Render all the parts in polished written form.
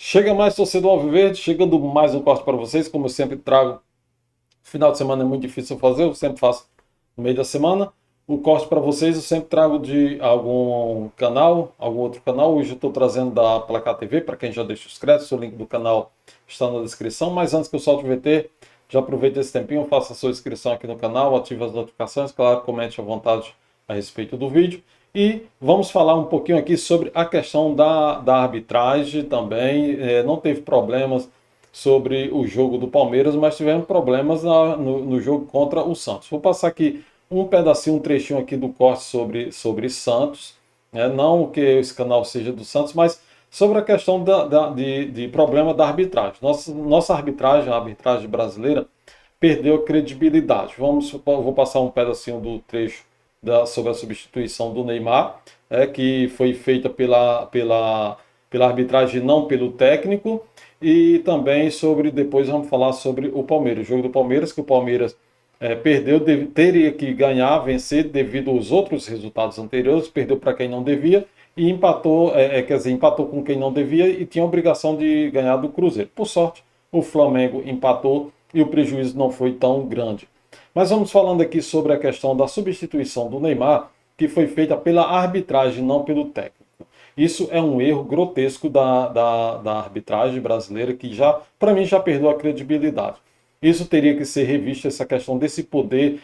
Chega mais torcedor Alviverde, chegando mais um corte para vocês, como eu sempre trago. Final de semana é muito difícil fazer, eu sempre faço no meio da semana. O corte para vocês eu sempre trago de algum canal, algum outro canal. Hoje eu estou trazendo da Placar TV, para quem já deixa os créditos, o link do canal está na descrição. Mas antes que eu solte o VT, já aproveita esse tempinho, faça a sua inscrição aqui no canal, ative as notificações, claro, comente à vontade a respeito do vídeo. E vamos falar um pouquinho aqui sobre a questão da arbitragem também. Não teve problemas sobre o jogo do Palmeiras, mas tivemos problemas no jogo contra o Santos. Vou passar aqui um pedacinho, um trechinho aqui do corte sobre Santos. Não que esse canal seja do Santos, mas sobre a questão de problema da arbitragem. Nossa arbitragem, a arbitragem brasileira, perdeu a credibilidade. Vou passar um pedacinho do trecho sobre a substituição do Neymar, que foi feita pela arbitragem, não pelo técnico, e também depois vamos falar sobre o Palmeiras, o jogo do Palmeiras, que o Palmeiras perdeu, teria que ganhar, vencer devido aos outros resultados anteriores, perdeu para quem não devia e empatou, empatou com quem não devia e tinha a obrigação de ganhar do Cruzeiro. Por sorte, o Flamengo empatou e o prejuízo não foi tão grande. Mas vamos falando aqui sobre a questão da substituição do Neymar, que foi feita pela arbitragem, não pelo técnico. Isso é um erro grotesco da arbitragem brasileira, que já, para mim, já perdeu a credibilidade. Isso teria que ser revisto, essa questão desse poder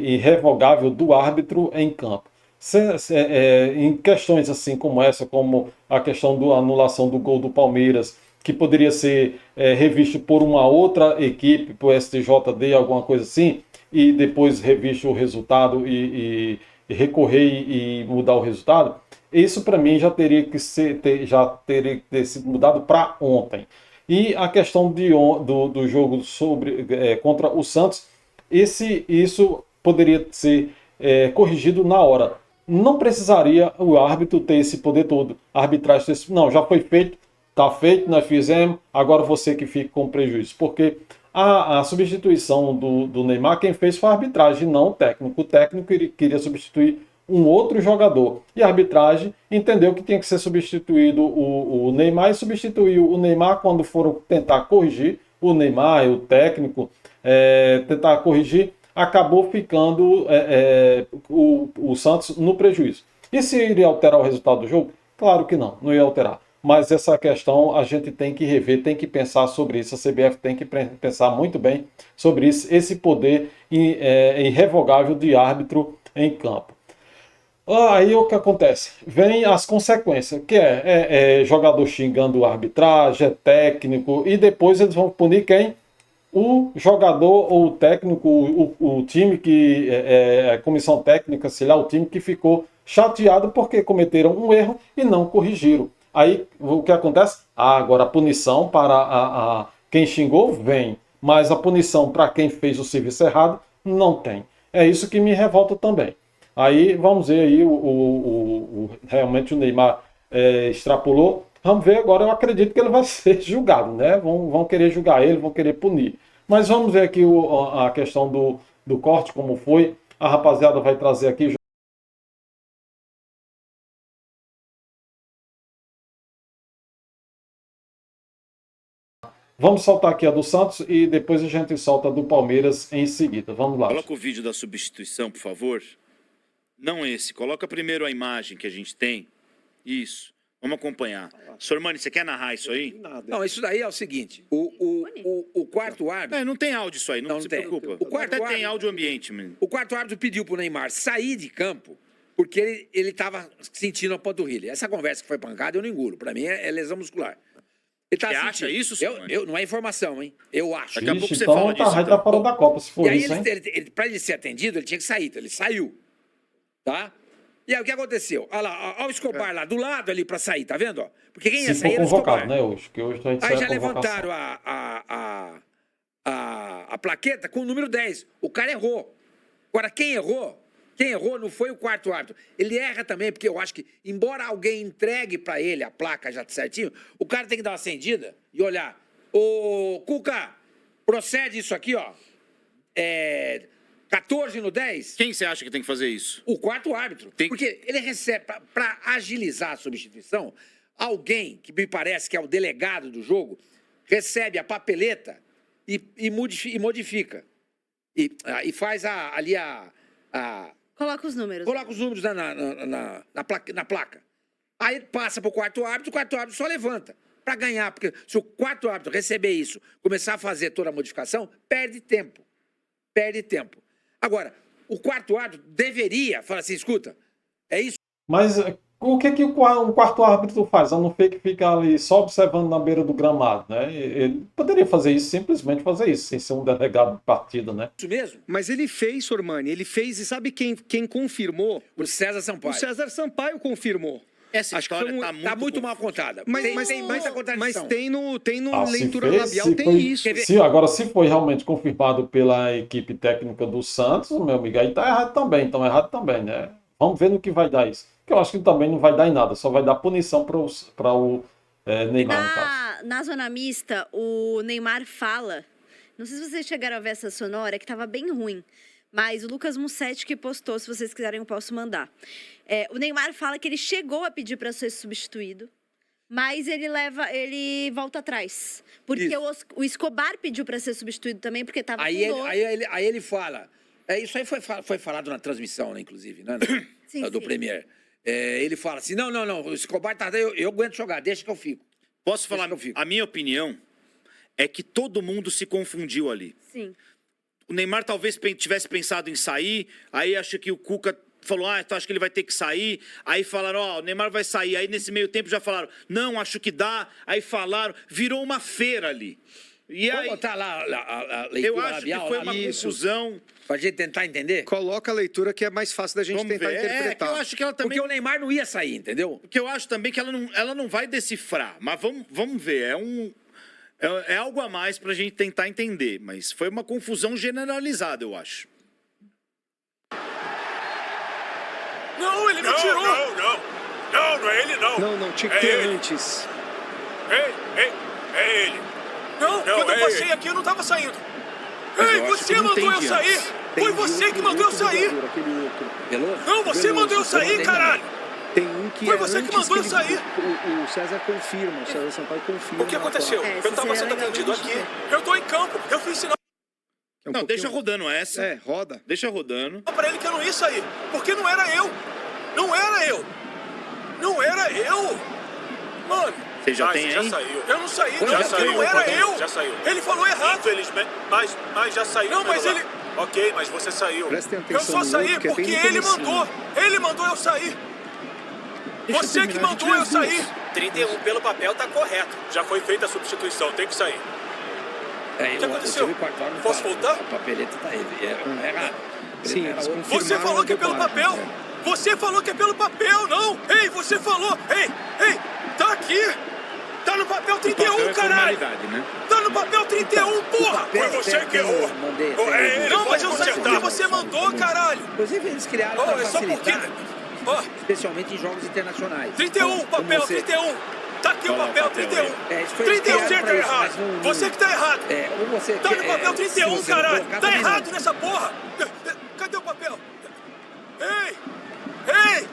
irrevogável do árbitro em campo. Em questões assim como essa, como a questão da anulação do gol do Palmeiras, que poderia ser revisto por uma outra equipe, por STJD, alguma coisa assim, e depois revisto o resultado e recorrer e mudar o resultado, isso para mim já teria que ter sido mudado para ontem. E a questão do jogo contra o Santos, isso poderia ser corrigido na hora. Não precisaria o árbitro ter esse poder todo. A arbitragem, não, já foi feito, está feito, nós fizemos, agora você que fica com prejuízo. Porque a substituição do Neymar, quem fez foi a arbitragem, não o técnico. O técnico queria substituir um outro jogador. E a arbitragem entendeu que tinha que ser substituído o Neymar e substituiu o Neymar quando foram tentar corrigir o Neymar e o técnico, tentar corrigir, acabou ficando o Santos no prejuízo. E se iria alterar o resultado do jogo? Claro que não, não ia alterar. Mas essa questão a gente tem que rever, tem que pensar sobre isso. A CBF tem que pensar muito bem sobre isso, esse poder irrevogável de árbitro em campo. Aí o que acontece? Vem as consequências, que é jogador xingando a arbitragem, é técnico, e depois eles vão punir quem? O jogador ou o técnico, o time que, a comissão técnica, sei lá, o time que ficou chateado porque cometeram um erro e não corrigiram. Aí o que acontece? Agora a punição para quem xingou vem, mas a punição para quem fez o serviço errado não tem. É isso que me revolta também. Aí vamos ver aí realmente o Neymar extrapolou. Vamos ver agora, eu acredito que ele vai ser julgado, né? Vão querer julgar ele, vão querer punir. Mas vamos ver aqui a questão do corte, como foi. A rapaziada vai trazer aqui. Vamos soltar aqui a do Santos e depois a gente solta a do Palmeiras em seguida. Vamos lá. Coloca o vídeo da substituição, por favor. Não esse. Coloca primeiro a imagem que a gente tem. Isso. Vamos acompanhar. Sormani, você quer narrar isso aí? Não, isso daí é o seguinte. O quarto árbitro... Não tem áudio isso aí, não se preocupa. O quarto Até árbitro, tem áudio ambiente, menino. O quarto árbitro pediu pro Neymar sair de campo porque ele estava sentindo a panturrilha. Essa conversa que foi pancada eu não engulo. Para mim é lesão muscular. Você acha isso, Sormani? Não é informação, hein? Eu acho. Daqui a pouco você então fala disso. Vai estar fora da Copa, se for e aí, isso, hein? Para ele ser atendido, ele tinha que sair. Então ele saiu. Tá? E aí o que aconteceu? Olha lá, olha o Escobar lá, do lado ali para sair, tá vendo? Porque quem ia sair era o Escobar. Né, hoje? Que hoje aí já levantaram a plaqueta com o número 10. O cara errou. Agora, quem errou não foi o quarto árbitro. Ele erra também, porque eu acho que, embora alguém entregue para ele a placa já certinho, o cara tem que dar uma acendida e olhar. Ô, Cuca, procede isso aqui, ó. 14 no 10. Quem você acha que tem que fazer isso? O quarto árbitro. Porque ele recebe, para agilizar a substituição, alguém, que me parece que é o delegado do jogo, recebe a papeleta e modifica. E faz ali a... Coloca os números. Coloca os números na placa. Aí passa para o quarto árbitro só levanta. Para ganhar, porque se o quarto árbitro receber isso, começar a fazer toda a modificação, perde tempo. Perde tempo. Agora, o quarto árbitro deveria falar assim, escuta, é isso. Mas o que o quarto árbitro faz? A não ser que fica ali só observando na beira do gramado, né? Ele poderia fazer isso, simplesmente fazer isso, sem ser um delegado de partida, né? Isso mesmo? Mas ele fez, Sormani, ele fez, e sabe quem confirmou? O César Sampaio. O César Sampaio confirmou. Essa Acho que história foi Tá muito mal contada. Mas Tem muita contradição. Mas tem no Ah, se leitura fez, labial, se tem foi- isso. Agora, se foi realmente confirmado pela equipe técnica do Santos, meu amigo, aí tá errado também, então errado também, né? Vamos ver no que vai dar isso. Que eu acho que também não vai dar em nada, só vai dar punição para o Neymar, no caso. Na zona mista, o Neymar fala. Não sei se vocês chegaram a ver essa sonora, que estava bem ruim. Mas o Lucas Mussetti que postou, se vocês quiserem eu posso mandar. O Neymar fala que ele chegou a pedir para ser substituído, mas ele volta atrás. Porque o Escobar pediu para ser substituído também, porque estava com dor. Aí ele fala... isso aí foi falado na transmissão, né, inclusive, né? Sim, do sim. Premier. Ele fala assim, não, o Escobar tá... Eu aguento jogar, deixa que eu fico. Posso falar? Deixa que eu fico. A minha opinião é que todo mundo se confundiu ali. Sim. O Neymar talvez tivesse pensado em sair, aí acho que o Cuca falou, então acho que ele vai ter que sair. Aí falaram, o Neymar vai sair. Aí nesse meio tempo já falaram, não, acho que dá. Aí falaram, virou uma feira ali. E Vamos aí, botar lá a leitura eu acho labial, que foi lá, uma Isso. confusão. pra gente tentar entender. Coloca a leitura que é mais fácil da gente Vamos tentar ver. Que interpretar. eu acho que ela também... Porque o Neymar não ia sair, entendeu? Porque eu acho também que ela não vai decifrar. Mas vamos ver. É algo a mais pra gente tentar entender. Mas foi uma confusão generalizada, eu acho. Não, ele me tirou! Não é ele não! Não, tinha que ter antes. É ele! Não, quando eu passei aqui eu não tava saindo! Mas Ei, eu acho você que não mandou eu entendi sair! antes. Foi você que mandou eu sair! Veloso? Não, você mandou eu sair, caralho! Tem um que Foi é você que antes mandou eu ele- sair. O César confirma, o César Sampaio confirma. O que aconteceu? É, Eu tava isso sendo seria atendido legal aqui. a gente Eu tô em campo. Eu fiz sinal É um Não, pouquinho- deixa rodando essa. É, roda. Deixa rodando. pra ele que eu não ia sair. Porque não era eu. Não era eu. Não era eu. Mano. Você já tem já aí? saiu. Eu não saí, Já não, porque saiu, não era pode ir. eu. Já saiu. Ele falou errado. Infelizmente, mas já saiu. Não, mas ele... Ok, mas você saiu. Prestem atenção Eu só no saí outro, que é bem porque no ele comecinho. mandou. Ele mandou eu sair. Deixa eu Você que terminar, a gente mandou vê eu as sair. duas. 31 pelo papel tá correto. Já foi feita a substituição, tem que sair. O que aconteceu? Posso voltar? A papeleta tá aí. É errado. Sim, Era eles outro. confirmaram Você falou a que é pelo dublagem, papel? é. Você falou que é pelo papel, não! Ei, você falou! Ei, tá aqui! Tá no papel 31, caralho! Né? Tá no papel 31, porra! Papel, Foi você tem- que errou! mandei, Oh, tem- não, mas eu sei Pode porque consertar. você mandou, caralho! Inclusive, eles criaram Oh, para é só porque... facilitar, Ó, especialmente em jogos internacionais. 31, Como papel você- 31! Tá aqui o Olha lá o papel papel 31! isso foi 31 criado você pra tá isso, errado! mas não- Você que tá errado! Ou você Tá no papel 31, se você não caralho! colocar, Tá também não. errado nessa porra! Cadê o papel? Ei,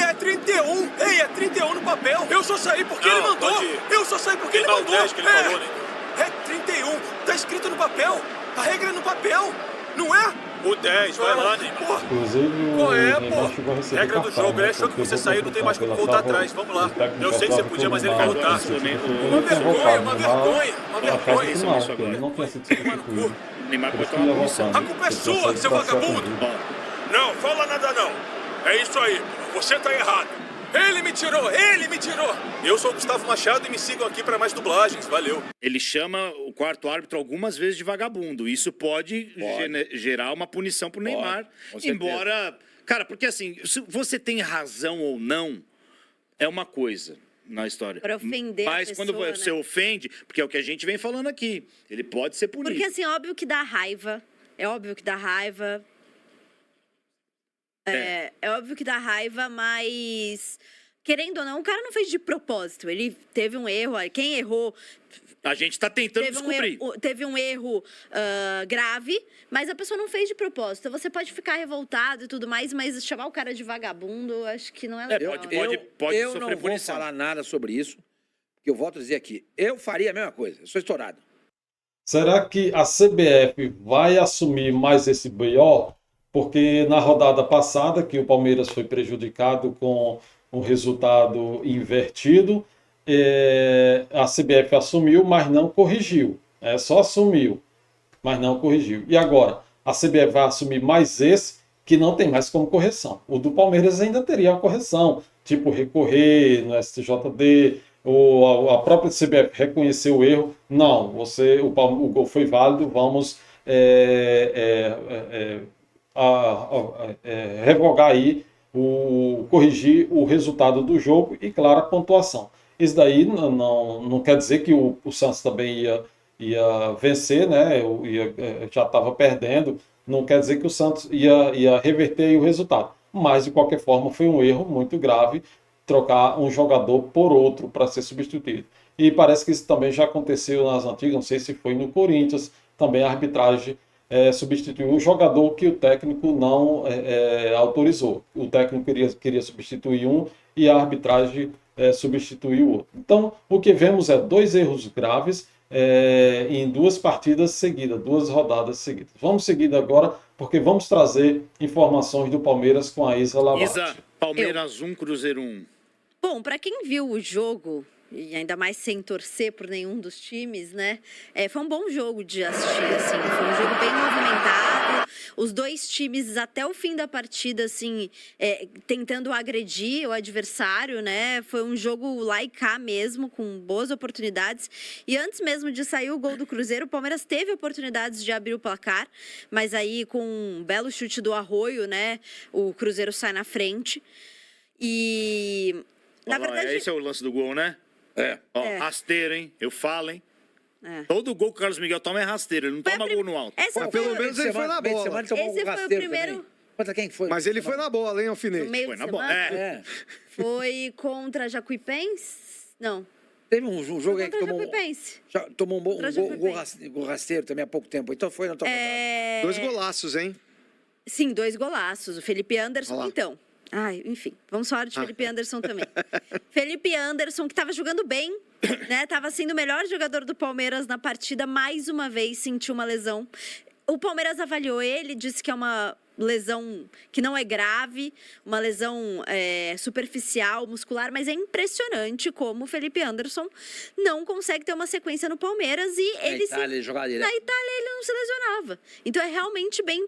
é 31! Ei, é 31 no papel! Eu só saí porque ele mandou! Eu só saí porque ele mandou! É 31! Tá escrito no papel! A regra é no papel! Não é? O 10, vai lá, Neymar! Inclusive, o Qual é, Neymar pô? chegou a receber Regra do cartão, jogo, né? ele achou que Porque você saiu, não tem mais como pela voltar tábua, atrás. Vamos lá. o técnico Eu sei que você achava podia, mas ele Neymar vai lutar. tinha sido substituído, Uma ele tinha vergonha, voltado. uma Neymar vergonha, uma achava vergonha. que não, porque ele não tinha sido substituído. Neymar Por vai isso que tomar ia punição. voltando. A culpa é Ele tinha sua, sido seu pra ser vagabundo. atendido. Não, fala nada não. É isso aí, você tá errado. Ele me tirou, ele me tirou. Eu sou o Gustavo Machado e me sigam aqui para mais dublagens, valeu. Ele chama o quarto árbitro algumas vezes de vagabundo. Isso pode gerar uma punição pro Neymar. com certeza. Embora... Cara, porque assim, se você tem razão ou não, é uma coisa na história. Pra ofender a Mas quando pessoa, você né? ofende, porque é o que a gente vem falando aqui, ele pode ser punido. Porque, assim, óbvio que dá raiva. É óbvio que dá raiva. É óbvio que dá raiva, mas querendo ou não, o cara não fez de propósito. Ele teve um erro, quem errou... A gente tá tentando descobrir. Teve um erro grave, mas a pessoa não fez de propósito. Você pode ficar revoltado e tudo mais, mas chamar o cara de vagabundo, acho que não é legal. Pode eu sofrer não vou punição. falar nada sobre isso, porque eu volto a dizer aqui, eu faria a mesma coisa, eu sou estourado. Será que a CBF vai assumir mais esse BO? Porque na rodada passada, que o Palmeiras foi prejudicado com um resultado invertido, a CBF assumiu, mas não corrigiu. Só assumiu, mas não corrigiu. E agora, a CBF vai assumir mais esse, que não tem mais como correção. O do Palmeiras ainda teria uma correção, tipo recorrer no STJD, ou a própria CBF reconhecer o erro. Não, o gol foi válido, vamos revogar aí, corrigir o resultado do jogo e, claro, a pontuação. Isso daí não quer dizer que o Santos também ia vencer, né? Já estava perdendo, não quer dizer que o Santos ia reverter aí o resultado. Mas, de qualquer forma, foi um erro muito grave trocar um jogador por outro para ser substituído. E parece que isso também já aconteceu nas antigas, não sei se foi no Corinthians, também a arbitragem substituiu o jogador que o técnico não autorizou. O técnico queria substituir um e a arbitragem substituiu o outro. Então, o que vemos é 2 erros graves em 2 partidas seguidas, 2 rodadas seguidas. Vamos seguir agora, porque vamos trazer informações do Palmeiras com a Isa Lavati. Isa, Palmeiras 1, Cruzeiro 1. Bom, para quem viu o jogo, e ainda mais sem torcer por nenhum dos times, né? Foi um bom jogo de assistir, assim. Foi um jogo bem movimentado. Os 2 times, até o fim da partida, assim, tentando agredir o adversário, né? Foi um jogo lá e cá mesmo, com boas oportunidades. E antes mesmo de sair o gol do Cruzeiro, o Palmeiras teve oportunidades de abrir o placar, mas aí, com um belo chute do Arroio, né? O Cruzeiro sai na frente. E, na verdade... Esse é o lance do gol, né? Rasteiro, hein? Eu falo, hein? Todo gol que o Carlos Miguel toma é rasteiro, ele não toma gol no alto. Pelo menos ele foi na bola. Esse foi o primeiro... Contra quem foi? Mas ele foi na bola, hein, Alfinete? No meio Foi de na bola. semana? Foi contra Jacuipense? Não. Teve um jogo aí que Contra Jacuipense. tomou um Contra gol rasteiro também há pouco tempo. Então foi na tua vontade. 2 golaços, hein? Sim, 2 golaços. O Felipe Anderson, então. Enfim, vamos falar de Felipe Anderson também. Felipe Anderson, que estava jogando bem, né? Estava sendo o melhor jogador do Palmeiras na partida, mais uma vez sentiu uma lesão. O Palmeiras avaliou ele, disse que é uma lesão que não é grave, uma lesão superficial, muscular, mas é impressionante como o Felipe Anderson não consegue ter uma sequência no Palmeiras e ele Na Itália ele não se lesionava. Então é realmente bem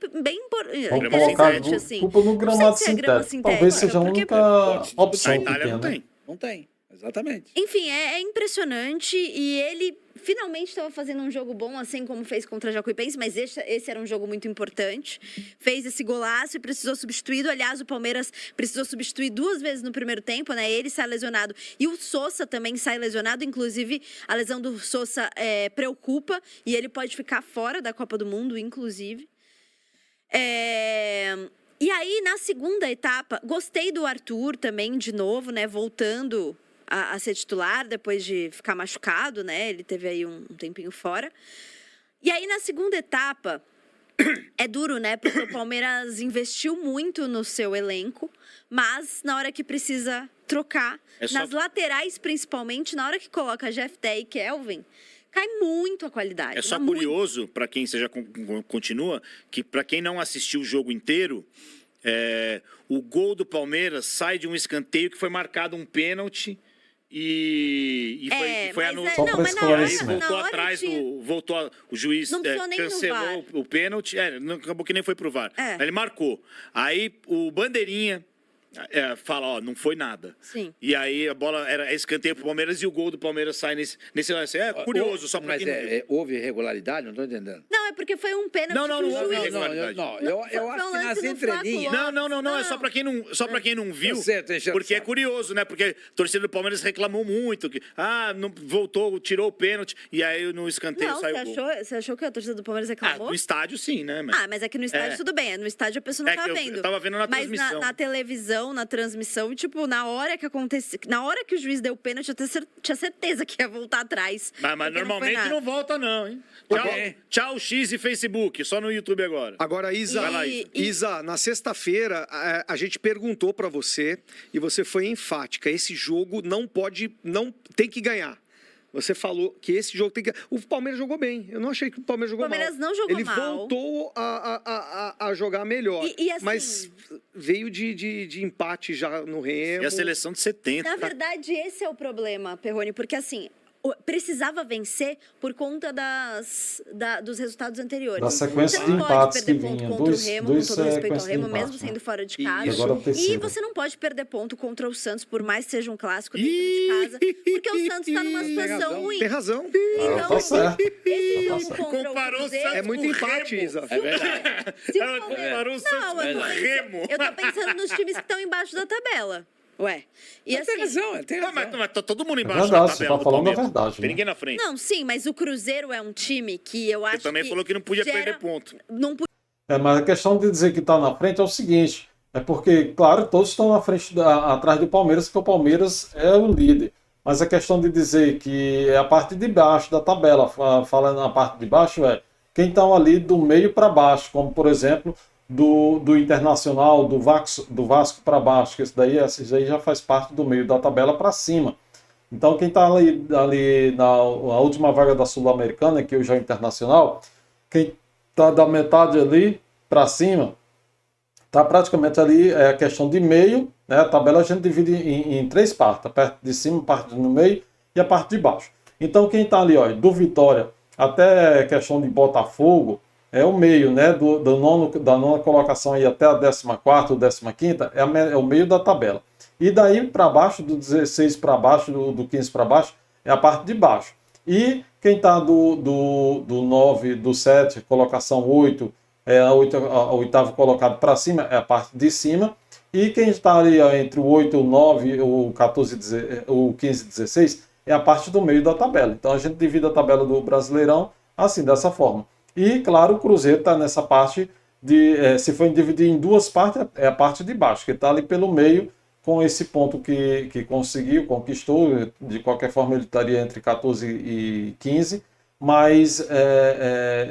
Vamos colocar assim. culpa no gramado sintético. Talvez seja a única opção Na que Itália tem. Não tem, exatamente. Enfim, é impressionante e ele finalmente estava fazendo um jogo bom, assim como fez contra a Jacuipense, mas esse era um jogo muito importante. Fez esse golaço e precisou substituído. Aliás, o Palmeiras precisou substituir 2 vezes no primeiro tempo, né? Ele sai lesionado e o Sousa também sai lesionado. Inclusive, a lesão do Sousa preocupa e ele pode ficar fora da Copa do Mundo, inclusive. E aí, na segunda etapa, gostei do Arthur também, de novo, né? Voltando a ser titular depois de ficar machucado, né? Ele teve aí um tempinho fora. E aí, na segunda etapa, é duro, né? Porque o Palmeiras investiu muito no seu elenco, mas na hora que precisa trocar, nas laterais principalmente, na hora que coloca Jefté e Kelvin, cai muito a qualidade. É só curioso, para quem continua, que para quem não assistiu o jogo inteiro, o gol do Palmeiras sai de um escanteio que foi marcado um pênalti e foi anulado. Só para esclarecimento. Voltou atrás, o juiz cancelou o pênalti, acabou que nem foi pro VAR. Ele marcou. Aí o bandeirinha fala, não foi nada. Sim. E aí a bola era escanteio pro Palmeiras e o gol do Palmeiras sai nesse lance. É curioso, só pra Mas quem não viu. houve irregularidade? Não estou entendendo. Não, é porque porque foi um pênalti Não, não, que o não, juiz... Eu Foi um acho que lance nas no entrelinhas... Flaco Não, é só pra quem não viu. Eu sei, eu tô enchendo Porque o é saco. curioso, né? Porque a torcida do Palmeiras reclamou muito. Que, não voltou, tirou o pênalti. E aí no escanteio Não, saiu o gol. você achou que a torcida do Palmeiras Ah, reclamou? no estádio sim, né? Mas é que no estádio tudo bem. No estádio a pessoa não É tá que eu vendo. tava vendo na Mas transmissão. na televisão, na transmissão, tipo, na hora que aconteceu... Na hora que o juiz deu o pênalti, eu tinha certeza que ia voltar atrás. Mas porque normalmente não volta, não, hein? Tchau, X e Facebook. Só no YouTube agora. Agora, Isa, Vai lá, Isa, na sexta-feira a gente perguntou pra você e você foi enfática. Esse jogo não tem que ganhar. Você falou que esse jogo tem que... O Palmeiras jogou bem. Eu não achei que o Palmeiras jogou mal. O Palmeiras não jogou Ele mal. voltou a jogar melhor. E assim- Mas veio de empate já no Remo. E a seleção de 70. Na verdade, esse é o problema, Perrone, porque assim, precisava vencer por conta dos resultados anteriores. Da sequência você de não pode empates perder que ponto vinha. contra o Remo, com Dois todo respeito ao sequências de Remo, mesmo empates, né? sendo fora de E casa. agora o E terceiro. você não pode perder ponto contra o Santos, por mais que seja um clássico dentro de casa, porque o Santos está numa situação ruim. Tem razão. Ah, tá certo. Esse Tá jogo certo. contra Comparou o o Cruzeiro... É muito Com o empate, Remo. Isa. É verdade. Se o Ela Palmeiras- comparou o Santos Não, com eu o Remo. tô pensando nos times que estão embaixo da tabela. Ué. E Ele tem assim, razão, ele tem Não, razão. mas tá todo mundo É embaixo verdade, da você tabela tá do falando a Palmeiras. verdade, Tem né? ninguém na frente. não, sim, mas o Cruzeiro é um time que eu acho Você também que falou que não podia gera- perder ponto. Não Mas a questão de dizer que está na frente é o seguinte, é porque, claro, todos estão na frente, atrás do Palmeiras, porque o Palmeiras é o líder. Mas a questão de dizer que é a parte de baixo da tabela, falando na parte de baixo, é quem está ali do meio para baixo, como por exemplo do Internacional, do Vasco para baixo, que esses aí já faz parte do meio da tabela para cima. Então quem está ali na última vaga da Sul-Americana, que hoje é o Internacional, quem está da metade ali para cima, está praticamente ali, é a questão de meio, né? A tabela a gente divide em três partes, a parte de cima, a parte no meio e a parte de baixo. Então quem está ali, ó, do Vitória até a questão de Botafogo, é o meio, né? Da nona colocação aí até a 14ª ou 15ª, é o meio da tabela. E daí para baixo, do 16 para baixo, do 15 para baixo, é a parte de baixo. E quem está do 9, do 7, colocação 8, a oitavo colocado para cima, é a parte de cima. E quem está ali ó, entre o 8, o 9, o 14, o 15 e 16, é a parte do meio da tabela. Então a gente divide a tabela do Brasileirão assim, dessa forma. E, claro, o Cruzeiro está nessa parte se for dividir em duas partes, é a parte de baixo, que está ali pelo meio, com esse ponto que conquistou. De qualquer forma, ele estaria entre 14 e 15. Mas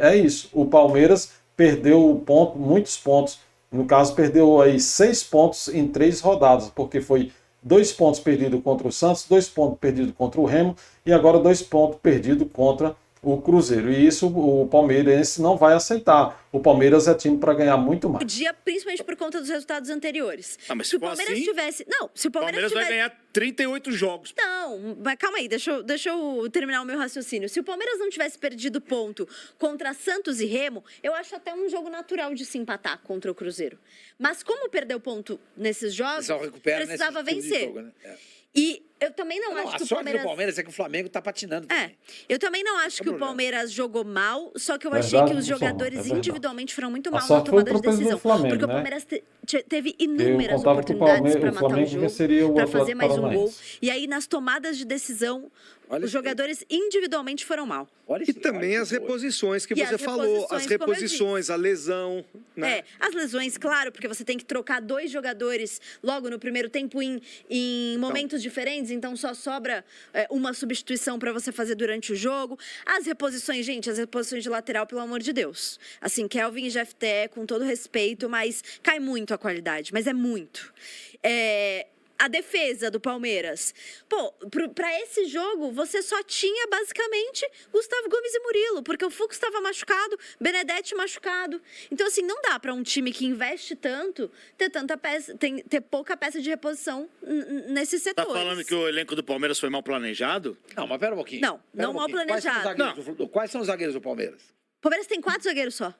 é isso. O Palmeiras perdeu muitos pontos. No caso, perdeu aí 6 pontos em 3 rodadas, porque foi 2 pontos perdidos contra o Santos, 2 pontos perdidos contra o Remo e agora 2 pontos perdidos contra o Cruzeiro. E isso o palmeirense não vai aceitar. O Palmeiras é time para ganhar muito mais. podia, principalmente por conta dos resultados anteriores. Mas se o for Palmeiras assim, tivesse... Não, se o O Palmeiras Palmeiras vai tivesse... ganhar 38 jogos. Não, mas calma aí, deixa eu terminar o meu raciocínio. Se o Palmeiras não tivesse perdido ponto contra Santos e Remo, eu acho até um jogo natural de se empatar contra o Cruzeiro. Mas como perdeu ponto nesses jogos, Só recupera precisava nesse tipo de vencer. jogo, né? E eu também não, Não, acho a que o sorte Palmeiras... do Palmeiras é que o Flamengo tá patinando também. Eu também não acho que o problema. Palmeiras jogou mal, só que eu Verdade, achei que os Luciano, jogadores é verdade. individualmente foram muito A mal na sorte foi o tomada de tropeço do decisão. Flamengo, Porque o né? Palmeiras teve Eu inúmeras contava que oportunidades para o matar o Flamengo jogo, venceria o para fazer Atlético mais um gol. Paranaense. E aí, nas tomadas de decisão, Olha os isso aí. jogadores individualmente foram mal. Olha E isso, também olha as que boa. reposições que E você as falou. reposições, As como eu reposições, a lesão. Né? As lesões, claro, porque você tem que trocar 2 jogadores logo no primeiro tempo em momentos diferentes, então só sobra uma substituição para você fazer durante o jogo. As reposições, gente, as reposições de lateral, pelo amor de Deus. Assim, Kelvin e Jefté, com todo respeito, mas cai muito a qualidade, mas é muito. A defesa do Palmeiras. Pô, pra esse jogo, você só tinha, basicamente, Gustavo Gomes e Murilo, porque o Fux estava machucado, Benedetti machucado. Então, assim, não dá pra um time que investe tanto ter tanta peça, ter pouca peça de reposição nesses Tá setores. falando que o elenco do Palmeiras foi mal planejado? Não, mas pera um pouquinho. Não, Pera não um mal pouquinho. planejado. Quais são os zagueiros do Palmeiras? O Palmeiras tem 4 zagueiros só.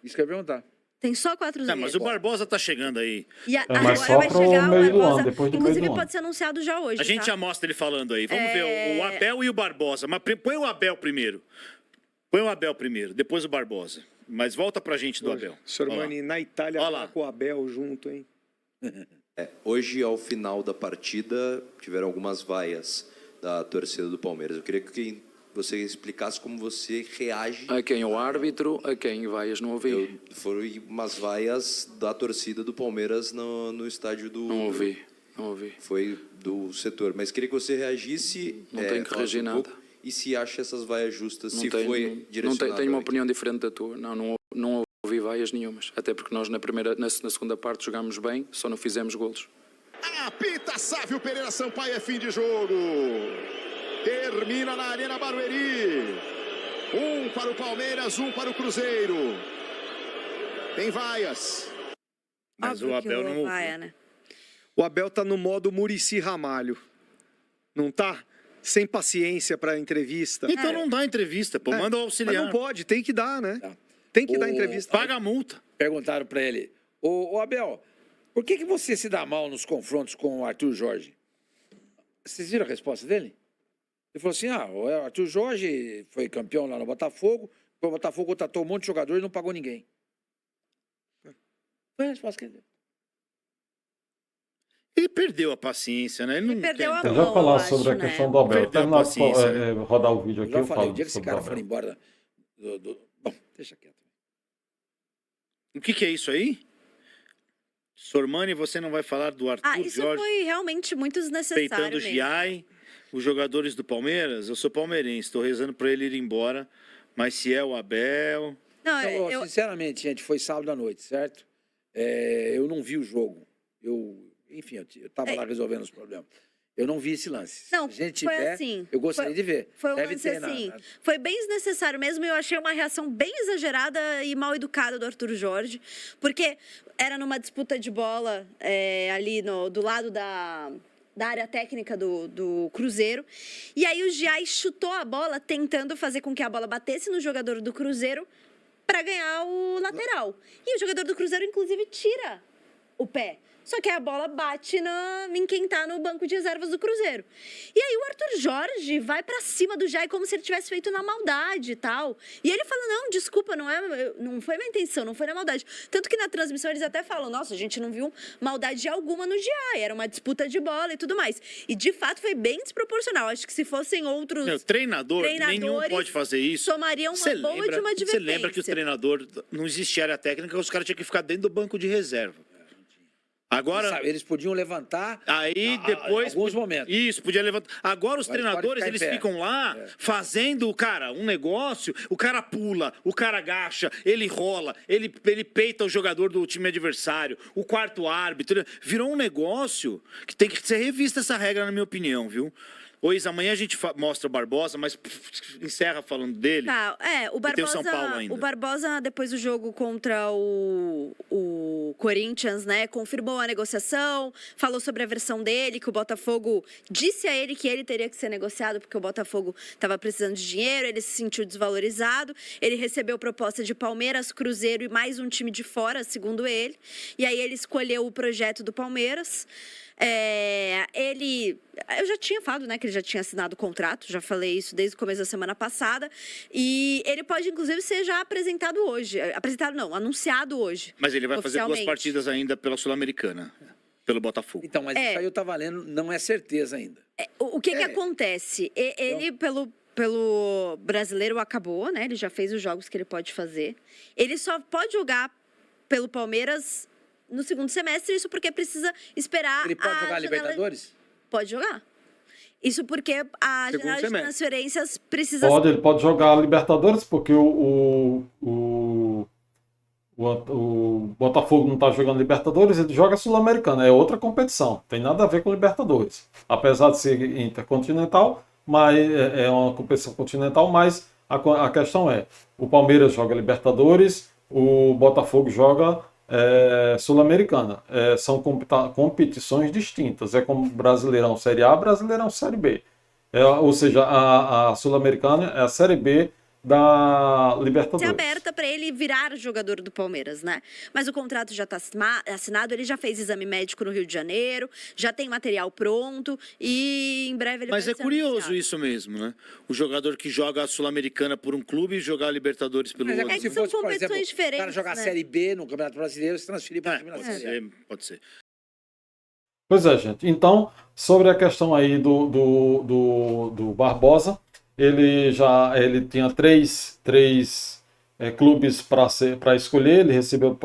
Isso que eu ia perguntar. Tem só 4 Não, zagueiros. mas o Barbosa tá chegando aí. E mas agora só vai pro chegar o meio do Barbosa. ano, depois do meio Inclusive, do ano. pode ser anunciado já hoje. A gente tá? já mostra ele falando aí. Vamos ver o Abel e o Barbosa. Mas põe o Abel primeiro. Põe o Abel primeiro, depois o Barbosa. Mas volta pra gente do Abel. Sormani, na Itália tá com o Abel junto, hein? Hoje, ao final da partida, tiveram algumas vaias da torcida do Palmeiras. Eu queria que você explicasse como você reage... A quem o árbitro, a quem vaias não ouvi. Foram umas vaias da torcida do Palmeiras no estádio do... Não ouvi. Foi do setor. Mas queria que você reagisse... Não tenho que reagir nada. E se acha essas vaias justas, Não tenho uma opinião diferente da tua. Não ouvi vaias nenhumas. Até porque nós na segunda parte jogámos bem, só não fizemos golos. Apita Sávio Pereira Sampaio, é fim de jogo. Termina na Arena Barueri. 1 para o Palmeiras, 1 para o Cruzeiro. Tem vaias. Mas o Abel não vai, né? O Abel tá no modo Muricy Ramalho. Não tá? Sem paciência para entrevista. Então não dá entrevista, pô. Manda o auxiliar. Mas não pode, tem que dar, né? Tem que dar entrevista. Paga a multa. Perguntaram para ele, ô Abel, por que você se dá mal nos confrontos com o Arthur Jorge? Vocês viram a resposta dele? Ele falou assim, o Arthur Jorge foi campeão lá no Botafogo, o Botafogo contratou um monte de jogadores e não pagou ninguém. Foi a resposta que ele deu. Ele perdeu a paciência, né? Ele perdeu a Eu mão, já falar acho, sobre a né? questão do Abel. Perdeu a Terminar de paciência. rodar o vídeo aqui, Eu eu já falei, o falo dia que esse sobre o cara for Abel. embora Bom, deixa quieto. O que é isso aí? Sormani, você não vai falar do Arthur Isso Jorge foi realmente muito desnecessário peitando o mesmo. Giai, os jogadores do Palmeiras? Eu sou palmeirense, estou rezando para ele ir embora. Mas se é o Abel... Não, Sinceramente, gente, foi sábado à noite, certo? Eu não vi o jogo. Enfim, eu estava lá resolvendo os problemas. Eu não vi esse lance. Não, Se a gente foi tiver, assim. eu gostaria de ver. Foi um Deve lance ter assim. Foi bem desnecessário mesmo. E eu achei uma reação bem exagerada e mal educada do Arthur Jorge. Porque era numa disputa de bola ali do lado da área técnica do Cruzeiro. E aí o Giai chutou a bola, tentando fazer com que a bola batesse no jogador do Cruzeiro para ganhar o lateral. E o jogador do Cruzeiro, inclusive, tira o pé. Só que a bola bate em quem tá no banco de reservas do Cruzeiro. E aí o Arthur Jorge vai pra cima do Giai como se ele tivesse feito na maldade e tal. E ele fala, não, desculpa, não foi minha intenção, não foi na maldade. Tanto que na transmissão eles até falam, nossa, a gente não viu maldade alguma no Giai, era uma disputa de bola e tudo mais. E de fato foi bem desproporcional. Acho que se fossem outros treinadores, nenhum pode fazer isso. Somariam uma boa de uma advertência. Você lembra que o treinador, não existia área técnica, os caras tinham que ficar dentro do banco de reserva. Agora, eles podiam levantar aí depois alguns momentos. Isso, podia levantar. Agora os treinadores, eles ficam lá fazendo, cara, um negócio, o cara pula, o cara agacha, ele rola, ele peita o jogador do time adversário, o quarto árbitro, virou um negócio que tem que ser revista essa regra, na minha opinião, viu? Hoje, amanhã a gente mostra o Barbosa, mas encerra falando dele. Tá, o Barbosa, tem o São Paulo ainda. O Barbosa, depois do jogo contra o Corinthians, né, confirmou a negociação, falou sobre a versão dele, que o Botafogo disse a ele que ele teria que ser negociado porque o Botafogo estava precisando de dinheiro, ele se sentiu desvalorizado, ele recebeu proposta de Palmeiras, Cruzeiro e mais um time de fora, segundo ele, e aí ele escolheu o projeto do Palmeiras. Eu já tinha falado, né, que ele já tinha assinado o contrato, já falei isso desde o começo da semana passada, e ele pode, inclusive, ser já apresentado hoje, anunciado hoje. Mas ele vai fazer 2 partidas ainda pela Sul-Americana, pelo Botafogo. Então, mas isso aí eu tava lendo, não é certeza ainda. O que acontece? Ele, pelo brasileiro, acabou, né, ele já fez os jogos que ele pode fazer, ele só pode jogar pelo Palmeiras no segundo semestre, isso porque precisa esperar. Ele pode jogar Libertadores? Pode jogar. Isso porque a janela de transferências precisa... Ele pode jogar Libertadores, porque o Botafogo não está jogando Libertadores, ele joga Sul-Americana, é outra competição, tem nada a ver com Libertadores. Apesar de ser intercontinental, mas é uma competição continental, mas a questão é, o Palmeiras joga Libertadores, o Botafogo joga Sul-Americana. São competições distintas. É como Brasileirão Série A, Brasileirão Série B. Ou seja, a Sul-Americana é a Série B da ser Libertadores. aberta para ele virar jogador do Palmeiras, né? Mas o contrato já está assinado, ele já fez exame médico no Rio de Janeiro, já tem material pronto e em breve ele Mas vai é ser curioso anunciado. isso mesmo, né? O jogador que joga a Sul-Americana por um clube e jogar a Libertadores pelo Mas é outro. como se que são fosse, por competições exemplo, o diferentes, cara jogar né? a Série B no Campeonato Brasileiro e se transferir para o time na Pode Série A. ser, pode ser. Pois é, gente. Então, sobre a questão aí do Barbosa, ele tinha três clubes para escolher, ele recebeu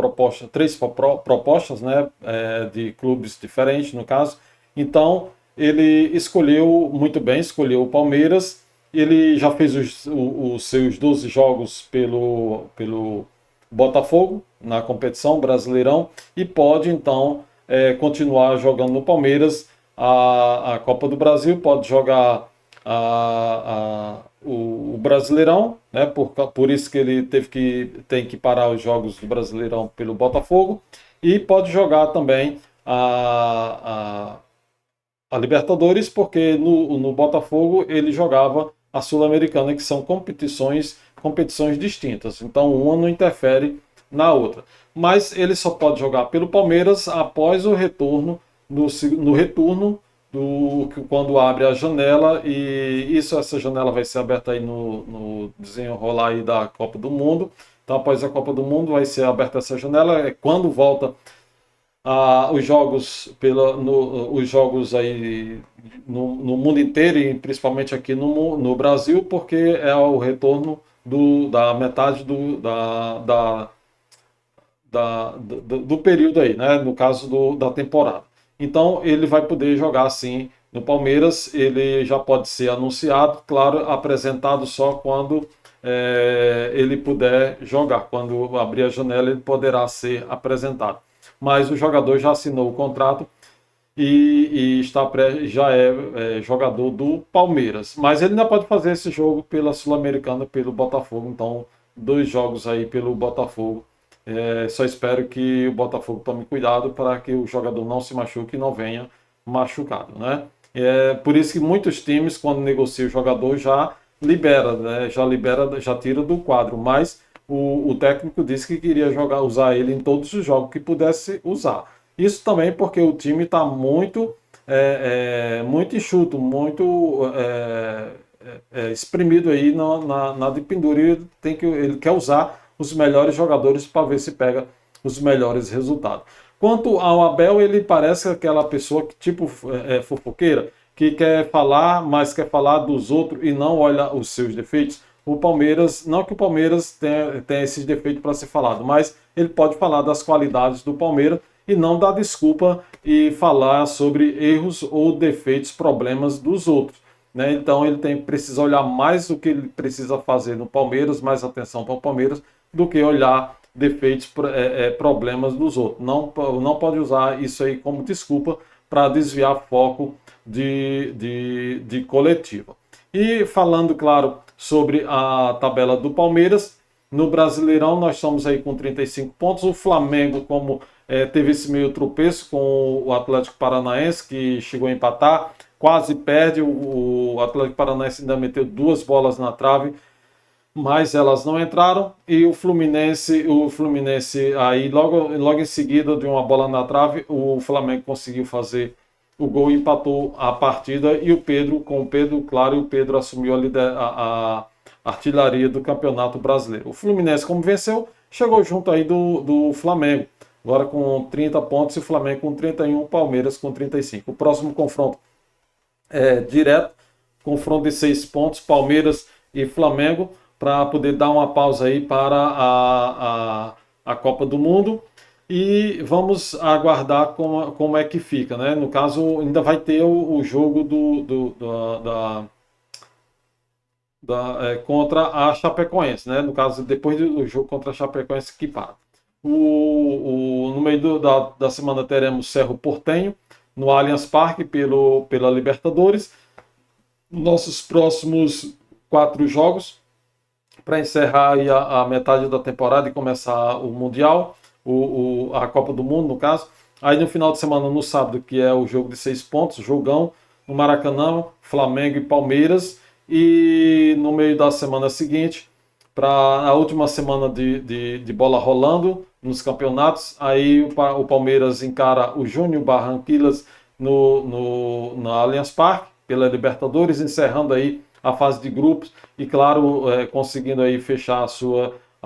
três propostas, né, de clubes diferentes, no caso. Então, ele escolheu muito bem, escolheu o Palmeiras. Ele já fez os seus 12 jogos pelo Botafogo na competição Brasileirão e pode, então, continuar jogando no Palmeiras a Copa do Brasil, pode jogar o Brasileirão, né? Por isso que ele tem que parar os jogos do Brasileirão pelo Botafogo, e pode jogar também a Libertadores, porque no Botafogo ele jogava a Sul-Americana, que são competições distintas. Então uma não interfere na outra. Mas ele só pode jogar pelo Palmeiras após o retorno, no retorno quando abre a janela, e essa janela vai ser aberta aí no desenrolar aí da Copa do Mundo. Então após a Copa do Mundo vai ser aberta essa janela, quando volta os jogos os jogos aí no mundo inteiro, e principalmente aqui no Brasil, porque é o retorno da metade do período aí, né? No caso da temporada. Então ele vai poder jogar sim no Palmeiras, ele já pode ser anunciado, claro, apresentado só quando ele puder jogar. Quando abrir a janela ele poderá ser apresentado. Mas o jogador já assinou o contrato e já é jogador do Palmeiras. Mas ele ainda pode fazer esse jogo pela Sul-Americana, pelo Botafogo. Então, 2 jogos aí pelo Botafogo. Só espero que o Botafogo tome cuidado para que o jogador não se machuque e não venha machucado, né? Por isso que muitos times, quando negociam o jogador, já libera, né? Já tira do quadro. Mas o técnico disse que queria usar ele em todos os jogos que pudesse usar. Isso também porque o time está muito enxuto, muito espremido aí na de pendura, e ele quer usar os melhores jogadores para ver se pega os melhores resultados. Quanto ao Abel, ele parece aquela pessoa que tipo fofoqueira, que quer falar, mas quer falar dos outros e não olha os seus defeitos. O Palmeiras, não que o Palmeiras tenha esses defeitos para ser falado, mas ele pode falar das qualidades do Palmeiras e não dar desculpa e falar sobre erros ou defeitos, problemas dos outros, né? Então ele precisa olhar mais o que ele precisa fazer no Palmeiras, mais atenção para o Palmeiras, do que olhar defeitos, problemas dos outros. Não pode usar isso aí como desculpa para desviar foco de coletiva. E falando, claro, sobre a tabela do Palmeiras, no Brasileirão nós estamos aí com 35 pontos. O Flamengo, como teve esse meio tropeço com o Atlético Paranaense, que chegou a empatar, quase perde. O Atlético Paranaense ainda meteu 2 bolas na trave, mas elas não entraram. E o Fluminense aí logo em seguida de uma bola na trave, o Flamengo conseguiu fazer o gol e empatou a partida. E o Pedro assumiu a artilharia do Campeonato Brasileiro. O Fluminense, como venceu, chegou junto aí do Flamengo, agora com 30 pontos, e o Flamengo com 31, o Palmeiras com 35. O próximo confronto é direto, confronto de 6 pontos, Palmeiras e Flamengo, para poder dar uma pausa aí para a Copa do Mundo. E vamos aguardar como é que fica, né? No caso, ainda vai ter o jogo contra a Chapecoense, né? No caso, depois do jogo contra a Chapecoense que para. No meio da semana teremos Cerro Porteño no Allianz Parque pela Libertadores. Nossos próximos 4 jogos para encerrar aí a metade da temporada e começar o Mundial, a Copa do Mundo, no caso. Aí no final de semana, no sábado, que é o jogo de 6 pontos, jogão, no Maracanã, Flamengo e Palmeiras. E no meio da semana seguinte, para a última semana de bola rolando nos campeonatos. Aí o Palmeiras encara o Júnior Barranquillas na Allianz Parque, pela Libertadores, encerrando aí a fase de grupos e, claro, conseguindo aí fechar a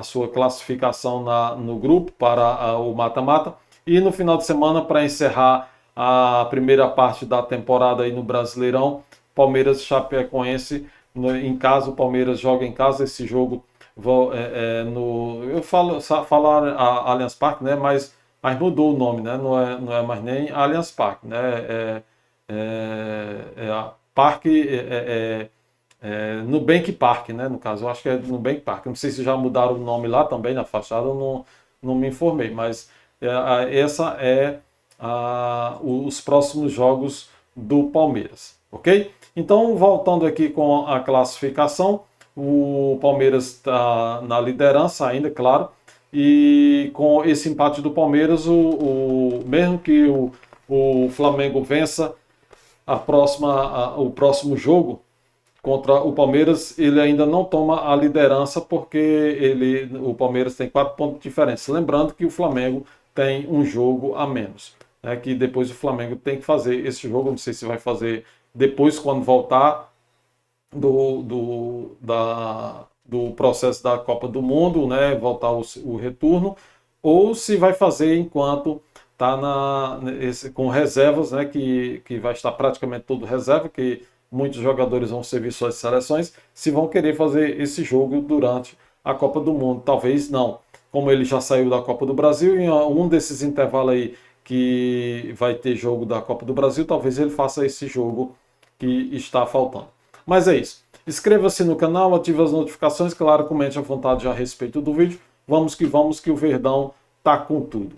sua classificação no grupo para o mata-mata. E no final de semana, para encerrar a primeira parte da temporada aí no Brasileirão, Palmeiras e Chapecoense em casa. O Palmeiras joga em casa esse jogo eu falo a Allianz Parque, né? Mas mudou o nome, né? Não é mais nem Allianz Parque, né? Nubank Park, né? No caso, eu acho que é Nubank Park. Não sei se já mudaram o nome lá também na fachada, eu não me informei, mas essa os próximos jogos do Palmeiras, ok? Então, voltando aqui com a classificação, o Palmeiras está na liderança ainda, claro, e com esse empate do Palmeiras, mesmo que o Flamengo vença o próximo jogo contra o Palmeiras, ele ainda não toma a liderança, porque o Palmeiras tem 4 pontos de diferença. Lembrando que o Flamengo tem um jogo a menos, né, que depois o Flamengo tem que fazer esse jogo. Não sei se vai fazer depois, quando voltar do processo da Copa do Mundo, né, voltar o retorno, ou se vai fazer enquanto está com reservas, né, que vai estar praticamente todo reserva, que muitos jogadores vão servir suas seleções, se vão querer fazer esse jogo durante a Copa do Mundo. Talvez não. Como ele já saiu da Copa do Brasil, em um desses intervalos aí que vai ter jogo da Copa do Brasil, talvez ele faça esse jogo que está faltando. Mas é isso. Inscreva-se no canal, ative as notificações, claro, comente à vontade a respeito do vídeo. Vamos que o Verdão tá com tudo.